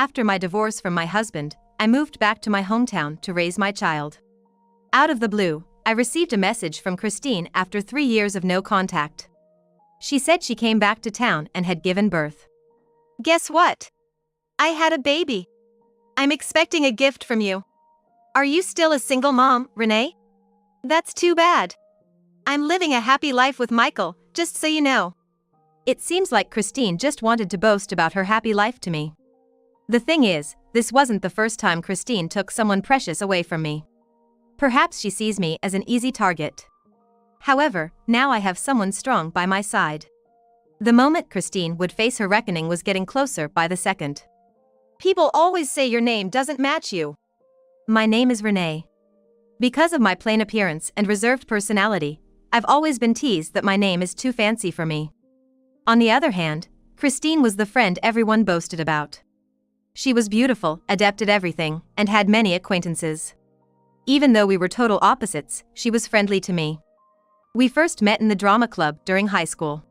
After my divorce from my husband, I moved back to my hometown to raise my child. Out of the blue, I received a message from Christine after 3 years of no contact. She said she came back to town and had given birth. Guess what? I had a baby. I'm expecting a gift from you. Are you still a single mom, Renee? That's too bad. I'm living a happy life with Michael, just so you know. It seems like Christine just wanted to boast about her happy life to me. The thing is, this wasn't the first time Christine took someone precious away from me. Perhaps she sees me as an easy target. However, now I have someone strong by my side. The moment Christine would face her reckoning was getting closer by the second. People always say your name doesn't match you. My name is Renee. Because of my plain appearance and reserved personality, I've always been teased that my name is too fancy for me. On the other hand, Christine was the friend everyone boasted about. She was beautiful, adept at everything, and had many acquaintances. Even though we were total opposites, she was friendly to me. We first met in the drama club during high school.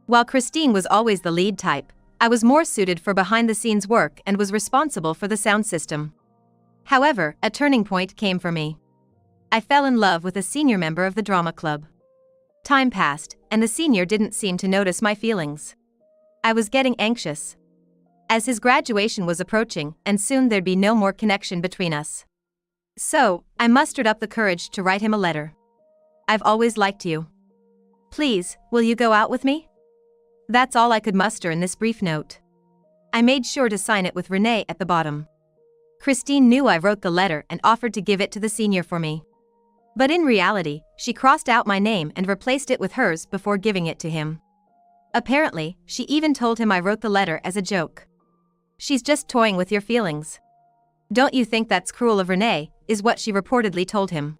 While Christine was always the lead type, I was more suited for behind-the-scenes work and was responsible for the sound system. However, a turning point came for me. I fell in love with a senior member of the drama club. Time passed, and the senior didn't seem to notice my feelings. I was getting anxious, as his graduation was approaching, and soon there'd be no more connection between us. So, I mustered up the courage to write him a letter. I've always liked you. Please, will you go out with me? That's all I could muster in this brief note. I made sure to sign it with Renee at the bottom. Christine knew I wrote the letter and offered to give it to the senior for me. But in reality, she crossed out my name and replaced it with hers before giving it to him. Apparently, she even told him I wrote the letter as a joke. She's just toying with your feelings. Don't you think that's cruel of Renee, is what she reportedly told him.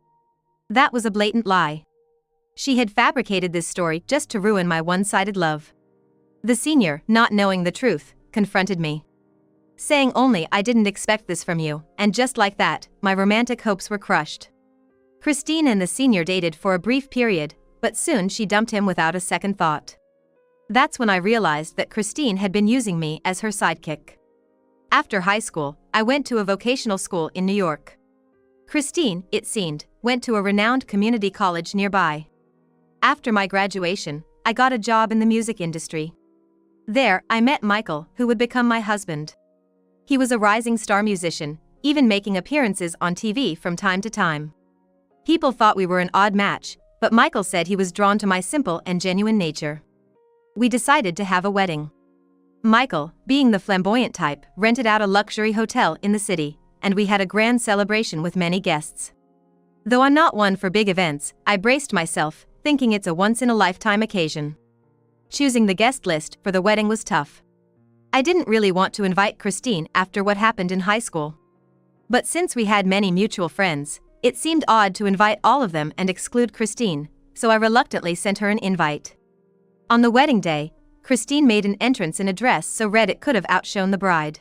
That was a blatant lie. She had fabricated this story just to ruin my one-sided love. The senior, not knowing the truth, confronted me, saying only I didn't expect this from you, and just like that, my romantic hopes were crushed. Christine and the senior dated for a brief period, but soon she dumped him without a second thought. That's when I realized that Christine had been using me as her sidekick. After high school, I went to a vocational school in New York. Christine, it seemed, went to a renowned community college nearby. After my graduation, I got a job in the music industry. There, I met Michael, who would become my husband. He was a rising star musician, even making appearances on TV from time to time. People thought we were an odd match, but Michael said he was drawn to my simple and genuine nature. We decided to have a wedding. Michael, being the flamboyant type, rented out a luxury hotel in the city, and we had a grand celebration with many guests. Though I'm not one for big events, I braced myself, thinking it's a once-in-a-lifetime occasion. Choosing the guest list for the wedding was tough. I didn't really want to invite Christine after what happened in high school. But since we had many mutual friends, it seemed odd to invite all of them and exclude Christine, so I reluctantly sent her an invite. On the wedding day, Christine made an entrance in a dress so red it could have outshone the bride.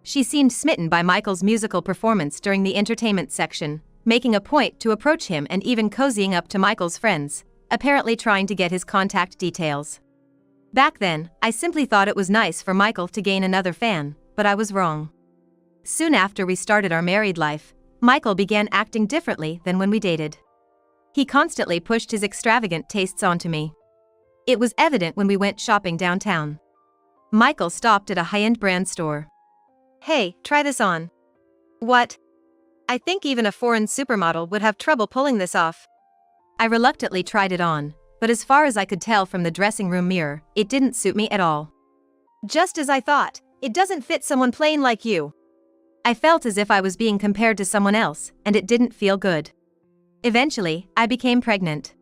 She seemed smitten by Michael's musical performance during the entertainment section, making a point to approach him and even cozying up to Michael's friends, apparently trying to get his contact details. Back then, I simply thought it was nice for Michael to gain another fan, but I was wrong. Soon after we started our married life, Michael began acting differently than when we dated. He constantly pushed his extravagant tastes onto me. It was evident when we went shopping downtown. Michael stopped at a high-end brand store. Hey, try this on. What? I think even a foreign supermodel would have trouble pulling this off. I reluctantly tried it on, but as far as I could tell from the dressing room mirror, it didn't suit me at all. Just as I thought, it doesn't fit someone plain like you. I felt as if I was being compared to someone else, and it didn't feel good. Eventually, I became pregnant.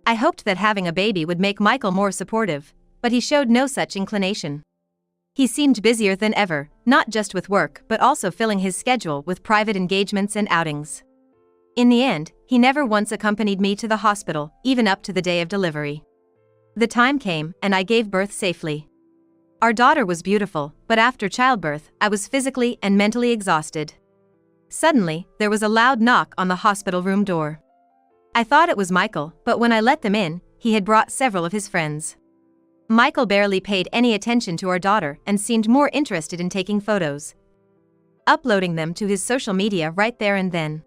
I hoped that having a baby would make Michael more supportive, but he showed no such inclination. He seemed busier than ever, not just with work but also filling his schedule with private engagements and outings. In the end, he never once accompanied me to the hospital, even up to the day of delivery. The time came, and I gave birth safely. Our daughter was beautiful, but after childbirth, I was physically and mentally exhausted. Suddenly, there was a loud knock on the hospital room door. I thought it was Michael, but when I let them in, he had brought several of his friends. Michael barely paid any attention to our daughter and seemed more interested in taking photos, uploading them to his social media right there and then.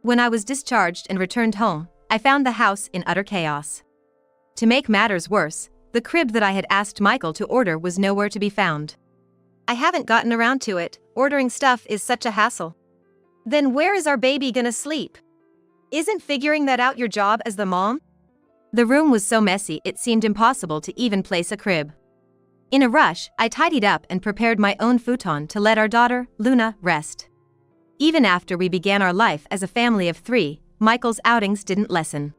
When I was discharged and returned home, I found the house in utter chaos. To make matters worse, the crib that I had asked Michael to order was nowhere to be found. I haven't gotten around to it. Ordering stuff is such a hassle. Then where is our baby gonna sleep? Isn't figuring that out your job as the mom? The room was so messy it seemed impossible to even place a crib. In a rush, I tidied up and prepared my own futon to let our daughter, Luna, rest. Even after we began our life as a family of 3, Michael's outings didn't lessen.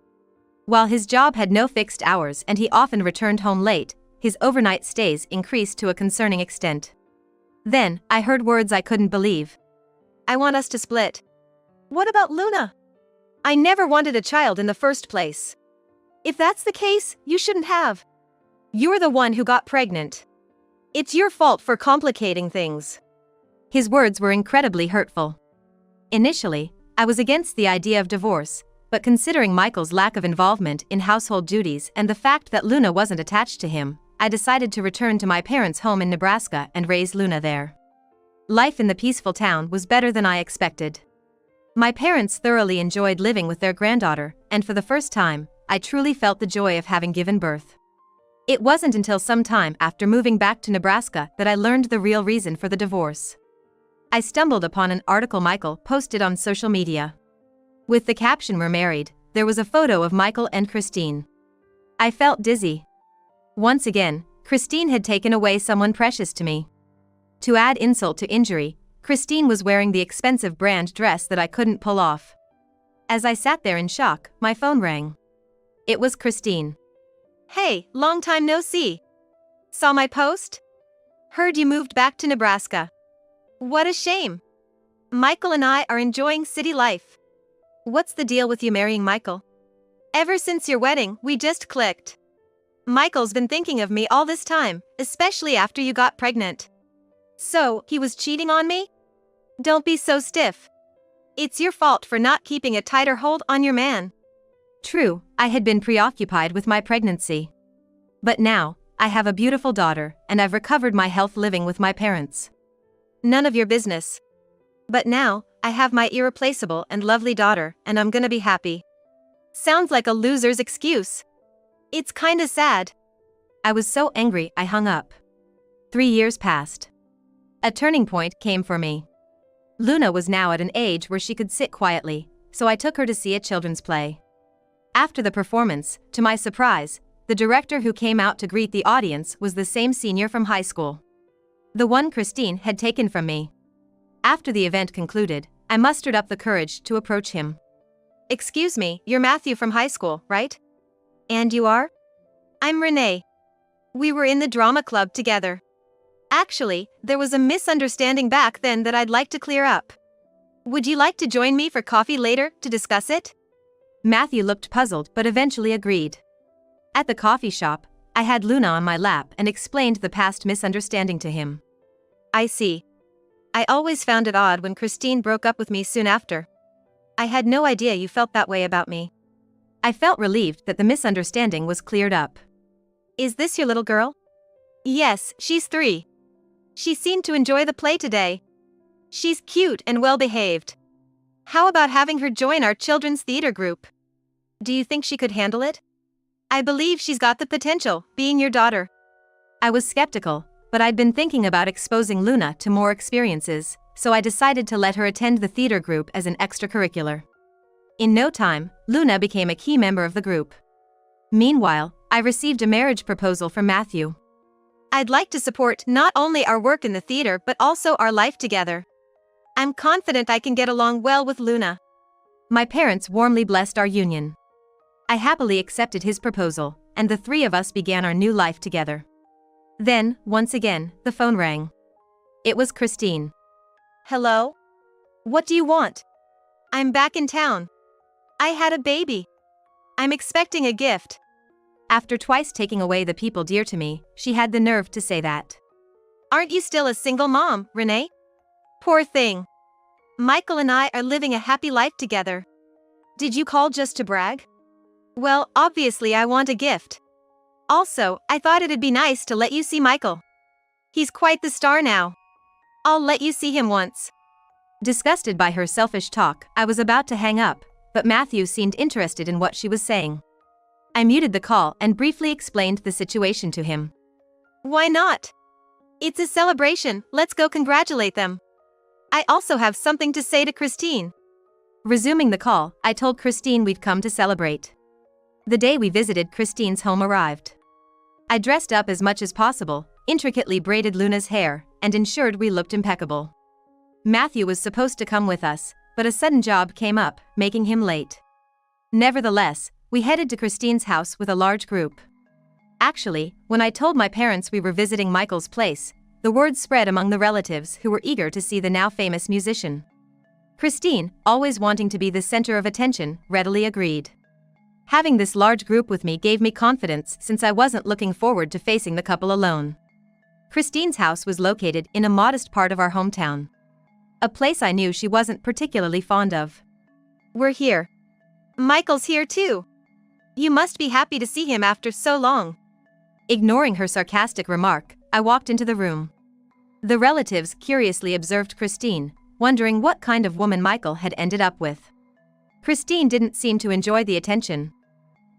While his job had no fixed hours and he often returned home late, his overnight stays increased to a concerning extent. Then, I heard words I couldn't believe. "I want us to split." What about Luna? I never wanted a child in the first place. If that's the case, you shouldn't have. You're the one who got pregnant. It's your fault for complicating things. His words were incredibly hurtful. Initially, I was against the idea of divorce, but considering Michael's lack of involvement in household duties and the fact that Luna wasn't attached to him, I decided to return to my parents' home in Nebraska and raise Luna there. Life in the peaceful town was better than I expected. My parents thoroughly enjoyed living with their granddaughter, and for the first time, I truly felt the joy of having given birth. It wasn't until some time after moving back to Nebraska that I learned the real reason for the divorce. I stumbled upon an article Michael posted on social media. With the caption "We're married," there was a photo of Michael and Christine. I felt dizzy. Once again, Christine had taken away someone precious to me. To add insult to injury, Christine was wearing the expensive brand dress that I couldn't pull off. As I sat there in shock, my phone rang. It was Christine. "Hey, long time no see. Saw my post? Heard you moved back to Nebraska. What a shame. Michael and I are enjoying city life. What's the deal with you marrying Michael? Ever since your wedding, we just clicked. Michael's been thinking of me all this time, especially after you got pregnant. So, he was cheating on me? Don't be so stiff. It's your fault for not keeping a tighter hold on your man." True, I had been preoccupied with my pregnancy. But now, I have a beautiful daughter, and I've recovered my health living with my parents. None of your business. But now, I have my irreplaceable and lovely daughter, and I'm gonna be happy. Sounds like a loser's excuse. It's kinda sad. I was so angry I hung up. 3 years passed. A turning point came for me. Luna was now at an age where she could sit quietly, so I took her to see a children's play. After the performance, to my surprise, the director who came out to greet the audience was the same senior from high school. The one Christine had taken from me. After the event concluded, I mustered up the courage to approach him. "Excuse me, you're Matthew from high school, right? And you are?" "I'm Renee. We were in the drama club together. Actually, there was a misunderstanding back then that I'd like to clear up. Would you like to join me for coffee later to discuss it?" Matthew looked puzzled but eventually agreed. At the coffee shop, I had Luna on my lap and explained the past misunderstanding to him. "I see. I always found it odd when Christine broke up with me soon after. I had no idea you felt that way about me." I felt relieved that the misunderstanding was cleared up. "Is this your little girl?" "Yes, she's 3. She seemed to enjoy the play today. She's cute and well-behaved. How about having her join our children's theater group? Do you think she could handle it? I believe she's got the potential, being your daughter." I was skeptical, but I'd been thinking about exposing Luna to more experiences, so I decided to let her attend the theater group as an extracurricular. In no time, Luna became a key member of the group. Meanwhile, I received a marriage proposal from Matthew. "I'd like to support not only our work in the theater but also our life together. I'm confident I can get along well with Luna." My parents warmly blessed our union. I happily accepted his proposal, and the 3 of us began our new life together. Then, once again, the phone rang. It was Christine. "Hello? What do you want?" "I'm back in town. I had a baby. I'm expecting a gift." After twice taking away the people dear to me, she had the nerve to say that. "Aren't you still a single mom, Renee? Poor thing. Michael and I are living a happy life together. Did you call just to brag?" "Well, obviously I want a gift. Also, I thought it'd be nice to let you see Michael. He's quite the star now. I'll let you see him once. Disgusted by her selfish talk, I was about to hang up, but Matthew seemed interested in what she was saying. I muted the call and briefly explained the situation to him. Why not? It's a celebration, let's go congratulate them. I also have something to say to Christine. Resuming the call, I told Christine we'd come to celebrate. The day we visited Christine's home arrived. I dressed up as much as possible, intricately braided Luna's hair, and ensured we looked impeccable. Matthew was supposed to come with us, but a sudden job came up, making him late. Nevertheless, we headed to Christine's house with a large group. Actually, when I told my parents we were visiting Michael's place, the word spread among the relatives who were eager to see the now famous musician. Christine, always wanting to be the center of attention, readily agreed. Having this large group with me gave me confidence since I wasn't looking forward to facing the couple alone. Christine's house was located in a modest part of our hometown. A place I knew she wasn't particularly fond of. We're here. Michael's here too. You must be happy to see him after so long. Ignoring her sarcastic remark, I walked into the room. The relatives curiously observed Christine, wondering what kind of woman Michael had ended up with. Christine didn't seem to enjoy the attention.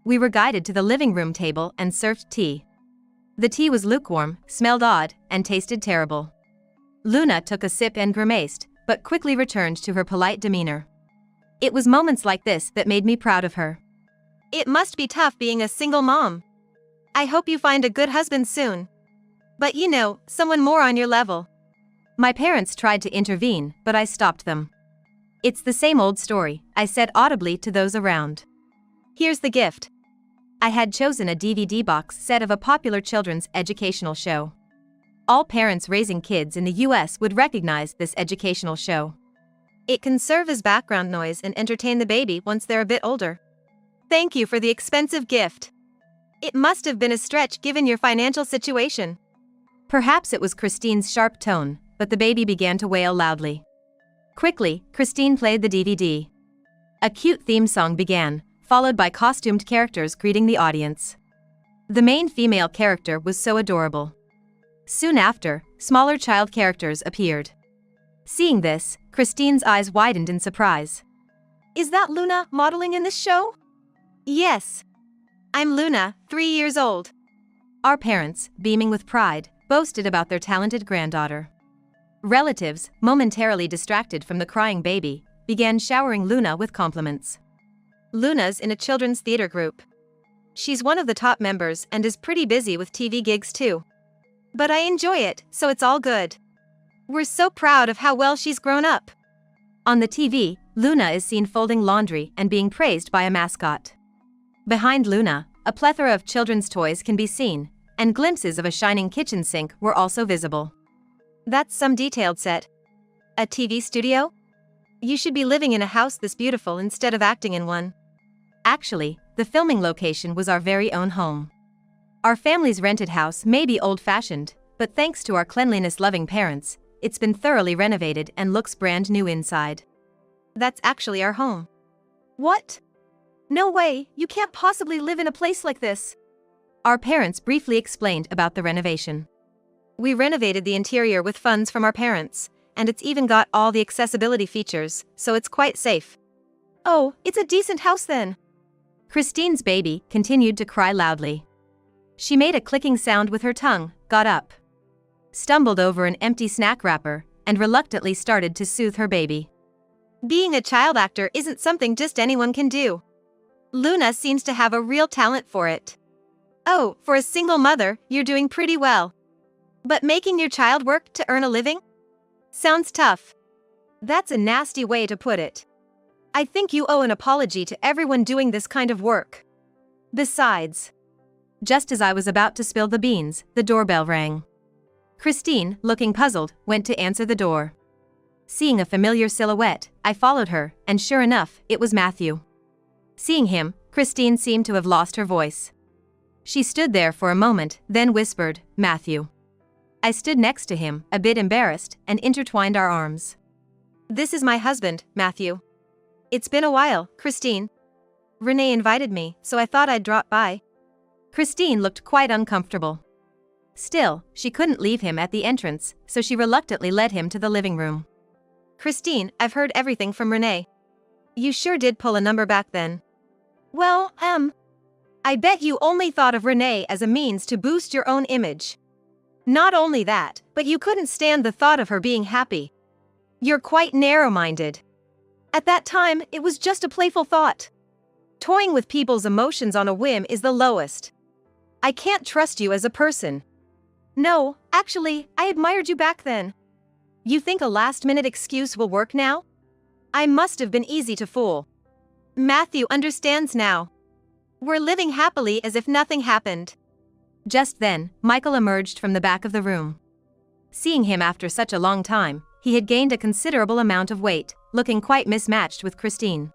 We were guided to the living room table and served tea. The tea was lukewarm, smelled odd, and tasted terrible. Luna took a sip and grimaced, but quickly returned to her polite demeanor. It was moments like this that made me proud of her. It must be tough being a single mom. I hope you find a good husband soon. But you know, someone more on your level. My parents tried to intervene, but I stopped them. It's the same old story, I said audibly to those around. Here's the gift. I had chosen a DVD box set of a popular children's educational show. All parents raising kids in the US would recognize this educational show. It can serve as background noise and entertain the baby once they're a bit older. Thank you for the expensive gift. It must have been a stretch given your financial situation. Perhaps it was Christine's sharp tone, but the baby began to wail loudly. Quickly, Christine played the DVD. A cute theme song began, followed by costumed characters greeting the audience. The main female character was so adorable. Soon after, smaller child characters appeared. Seeing this, Christine's eyes widened in surprise. Is that Luna modeling in this show? Yes. I'm Luna, 3 years old. Our parents, beaming with pride, boasted about their talented granddaughter. Relatives, momentarily distracted from the crying baby, began showering Luna with compliments. Luna's in a children's theater group. She's one of the top members and is pretty busy with TV gigs too. But I enjoy it, so it's all good. We're so proud of how well she's grown up. On the TV, Luna is seen folding laundry and being praised by a mascot. Behind Luna, a plethora of children's toys can be seen, and glimpses of a shining kitchen sink were also visible. That's some detailed set. A TV studio? You should be living in a house this beautiful instead of acting in one. Actually, the filming location was our very own home. Our family's rented house may be old-fashioned, but thanks to our cleanliness-loving parents, it's been thoroughly renovated and looks brand new inside. That's actually our home. What? No way, you can't possibly live in a place like this. Our parents briefly explained about the renovation. We renovated the interior with funds from our parents, and it's even got all the accessibility features, so it's quite safe. Oh, it's a decent house then. Christine's baby continued to cry loudly. She made a clicking sound with her tongue, got up, stumbled over an empty snack wrapper, and reluctantly started to soothe her baby. Being a child actor isn't something just anyone can do. Luna seems to have a real talent for it. Oh, for a single mother, you're doing pretty well. But making your child work to earn a living? Sounds tough. That's a nasty way to put it. I think you owe an apology to everyone doing this kind of work. Besides, just as I was about to spill the beans, the doorbell rang. Christine, looking puzzled, went to answer the door. Seeing a familiar silhouette, I followed her, and sure enough, it was Matthew. Seeing him, Christine seemed to have lost her voice. She stood there for a moment, then whispered, "Matthew." I stood next to him, a bit embarrassed, and intertwined our arms. This is my husband, Matthew. It's been a while, Christine. Renee invited me, so I thought I'd drop by. Christine looked quite uncomfortable. Still, she couldn't leave him at the entrance, so she reluctantly led him to the living room. Christine, I've heard everything from Renee. You sure did pull a number back then. Well, I bet you only thought of Renee as a means to boost your own image. Not only that, but you couldn't stand the thought of her being happy. You're quite narrow-minded. At that time, it was just a playful thought. Toying with people's emotions on a whim is the lowest. I can't trust you as a person. No, actually, I admired you back then. You think a last-minute excuse will work now? I must have been easy to fool. Matthew understands now. We're living happily as if nothing happened. Just then, Michael emerged from the back of the room. Seeing him after such a long time, he had gained a considerable amount of weight, looking quite mismatched with Christine.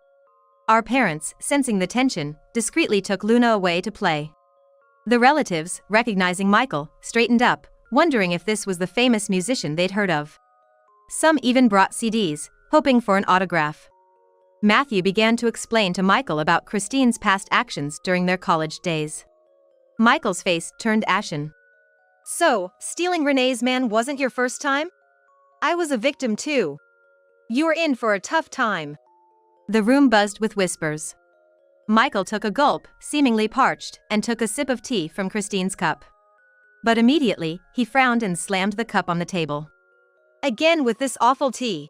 Our parents, sensing the tension, discreetly took Luna away to play. The relatives, recognizing Michael, straightened up, wondering if this was the famous musician they'd heard of. Some even brought CDs, hoping for an autograph. Matthew began to explain to Michael about Christine's past actions during their college days. Michael's face turned ashen. So, stealing Renee's man wasn't your first time? I was a victim too. You were in for a tough time. The room buzzed with whispers. Michael took a gulp, seemingly parched, and took a sip of tea from Christine's cup. But immediately, he frowned and slammed the cup on the table. Again with this awful tea.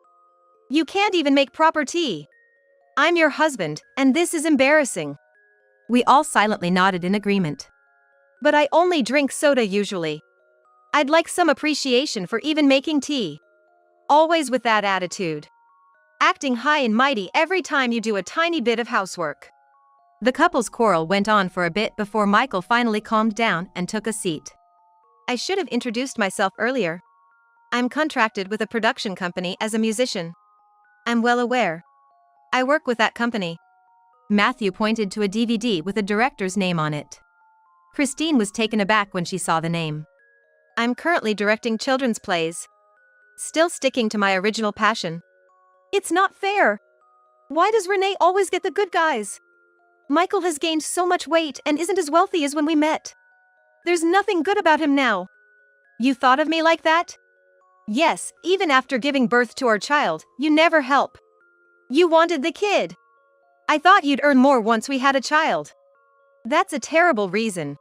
You can't even make proper tea. I'm your husband, and this is embarrassing. We all silently nodded in agreement. But I only drink soda usually. I'd like some appreciation for even making tea. Always with that attitude. Acting high and mighty every time you do a tiny bit of housework. The couple's quarrel went on for a bit before Michael finally calmed down and took a seat. I should have introduced myself earlier. I'm contracted with a production company as a musician. I'm well aware. I work with that company. Matthew pointed to a DVD with a director's name on it. Christine was taken aback when she saw the name. I'm currently directing children's plays. Still sticking to my original passion. It's not fair. Why does Renee always get the good guys? Michael has gained so much weight and isn't as wealthy as when we met. There's nothing good about him now. You thought of me like that? Yes, even after giving birth to our child, you never help. You wanted the kid. I thought you'd earn more once we had a child. That's a terrible reason.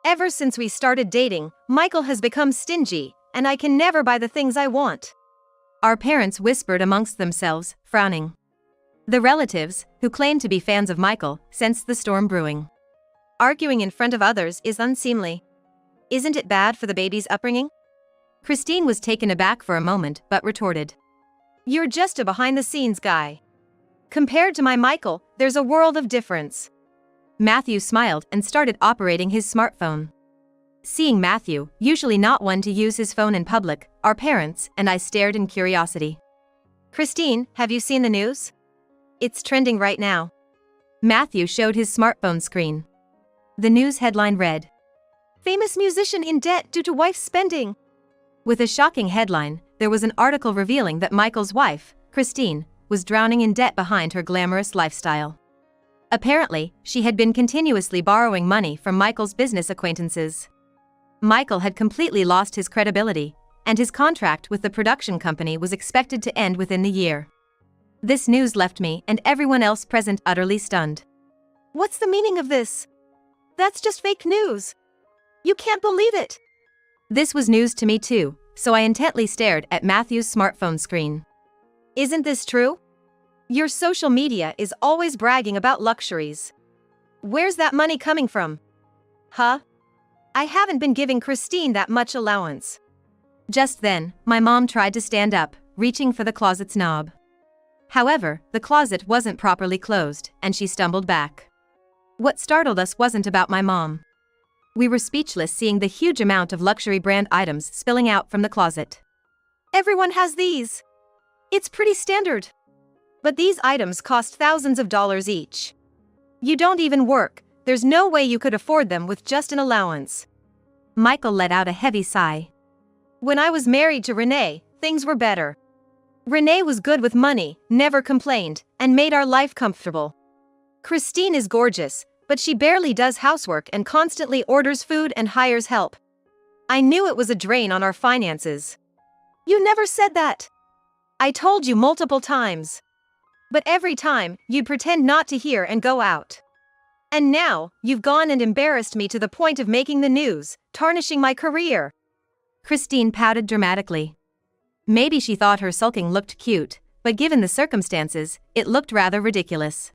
Ever since we started dating, Michael has become stingy, and I can never buy the things I want. Our parents whispered amongst themselves, frowning. The relatives, who claimed to be fans of Michael, sensed the storm brewing. Arguing in front of others is unseemly. Isn't it bad for the baby's upbringing? Christine was taken aback for a moment but retorted. You're just a behind-the-scenes guy. Compared to my Michael, there's a world of difference. Matthew smiled and started operating his smartphone. Seeing Matthew, usually not one to use his phone in public, our parents and I stared in curiosity. Christine, have you seen the news? It's trending right now. Matthew showed his smartphone screen. The news headline read, Famous musician in debt due to wife's spending. With a shocking headline, there was an article revealing that Michael's wife, Christine, was drowning in debt behind her glamorous lifestyle. Apparently, she had been continuously borrowing money from Michael's business acquaintances. Michael had completely lost his credibility, and his contract with the production company was expected to end within the year. This news left me and everyone else present utterly stunned. What's the meaning of this? That's just fake news. You can't believe it. This was news to me too, so I intently stared at Matthew's smartphone screen. Isn't this true? Your social media is always bragging about luxuries. Where's that money coming from? Huh? I haven't been giving Christine that much allowance. Just then, my mom tried to stand up, reaching for the closet's knob. However, the closet wasn't properly closed, and she stumbled back. What startled us wasn't about my mom. We were speechless seeing the huge amount of luxury brand items spilling out from the closet. Everyone has these. It's pretty standard. But these items cost thousands of dollars each. You don't even work, there's no way you could afford them with just an allowance. Michael let out a heavy sigh. When I was married to Renee, things were better. Renee was good with money, never complained, and made our life comfortable. Christine is gorgeous, But she barely does housework and constantly orders food and hires help. I knew it was a drain on our finances. You never said that. I told you multiple times. But every time, you'd pretend not to hear and go out. And now, you've gone and embarrassed me to the point of making the news, tarnishing my career. Christine pouted dramatically. Maybe she thought her sulking looked cute, but given the circumstances, it looked rather ridiculous.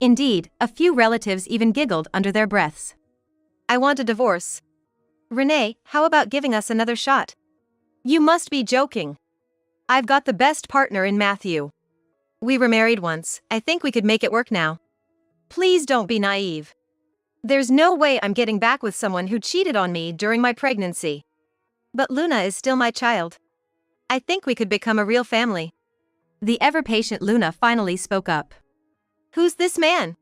Indeed, a few relatives even giggled under their breaths. I want a divorce. Renee, how about giving us another shot? You must be joking. I've got the best partner in Matthew. We were married once, I think we could make it work now. Please don't be naive. There's no way I'm getting back with someone who cheated on me during my pregnancy. But Luna is still my child. I think we could become a real family. The ever-patient Luna finally spoke up. Who's this man?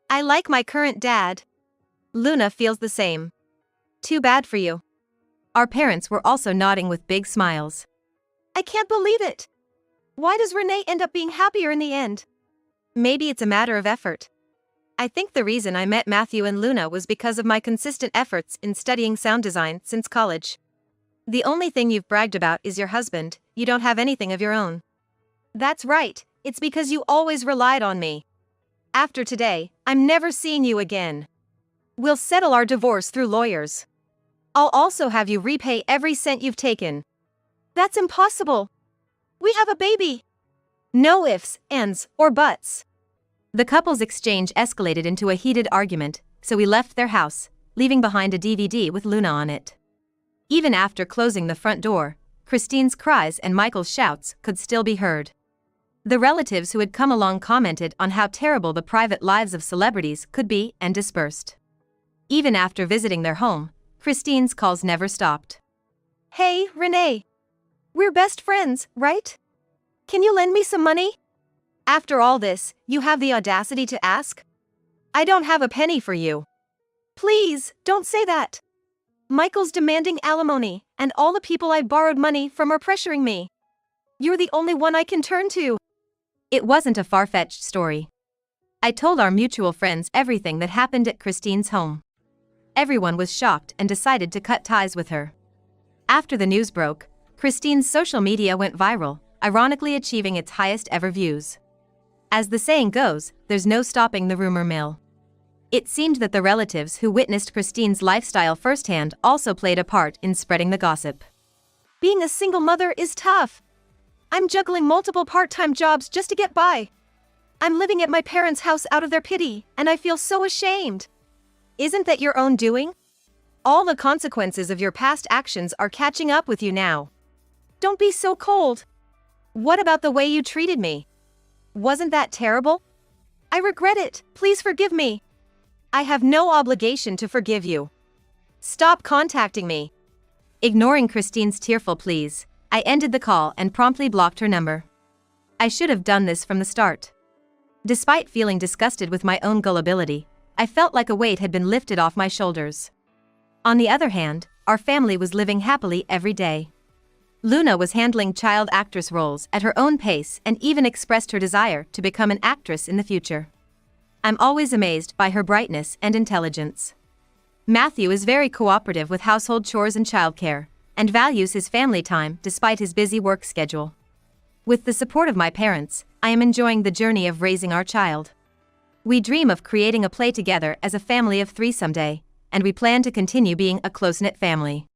I like my current dad. Luna feels the same. Too bad for you. Our parents were also nodding with big smiles. I can't believe it. Why does Renee end up being happier in the end? Maybe it's a matter of effort. I think the reason I met Matthew and Luna was because of my consistent efforts in studying sound design since college. The only thing you've bragged about is your husband, you don't have anything of your own. That's right, it's because you always relied on me. After today, I'm never seeing you again. We'll settle our divorce through lawyers. I'll also have you repay every cent you've taken. That's impossible. We have a baby. No ifs, ands, or buts. The couple's exchange escalated into a heated argument, so we left their house, leaving behind a DVD with Luna on it. Even after closing the front door, Christine's cries and Michael's shouts could still be heard. The relatives who had come along commented on how terrible the private lives of celebrities could be and dispersed. Even after visiting their home, Christine's calls never stopped. Hey, Renee. We're best friends, right? Can you lend me some money? After all this, you have the audacity to ask? I don't have a penny for you. Please, don't say that. Michael's demanding alimony, and all the people I borrowed money from are pressuring me. You're the only one I can turn to. It wasn't a far-fetched story. I told our mutual friends everything that happened at Christine's home. Everyone was shocked and decided to cut ties with her. After the news broke, Christine's social media went viral, ironically achieving its highest ever views. As the saying goes, there's no stopping the rumor mill. It seemed that the relatives who witnessed Christine's lifestyle firsthand also played a part in spreading the gossip. Being a single mother is tough. I'm juggling multiple part-time jobs just to get by. I'm living at my parents' house out of their pity, and I feel so ashamed. Isn't that your own doing? All the consequences of your past actions are catching up with you now. Don't be so cold. What about the way you treated me? Wasn't that terrible? I regret it, please forgive me. I have no obligation to forgive you. Stop contacting me. Ignoring Christine's tearful pleas, I ended the call and promptly blocked her number. I should have done this from the start. Despite feeling disgusted with my own gullibility, I felt like a weight had been lifted off my shoulders. On the other hand, our family was living happily every day. Luna was handling child actress roles at her own pace and even expressed her desire to become an actress in the future. I'm always amazed by her brightness and intelligence. Matthew is very cooperative with household chores and childcare, and values his family time despite his busy work schedule. With the support of my parents, I am enjoying the journey of raising our child. We dream of creating a play together as a family of three someday, and we plan to continue being a close-knit family.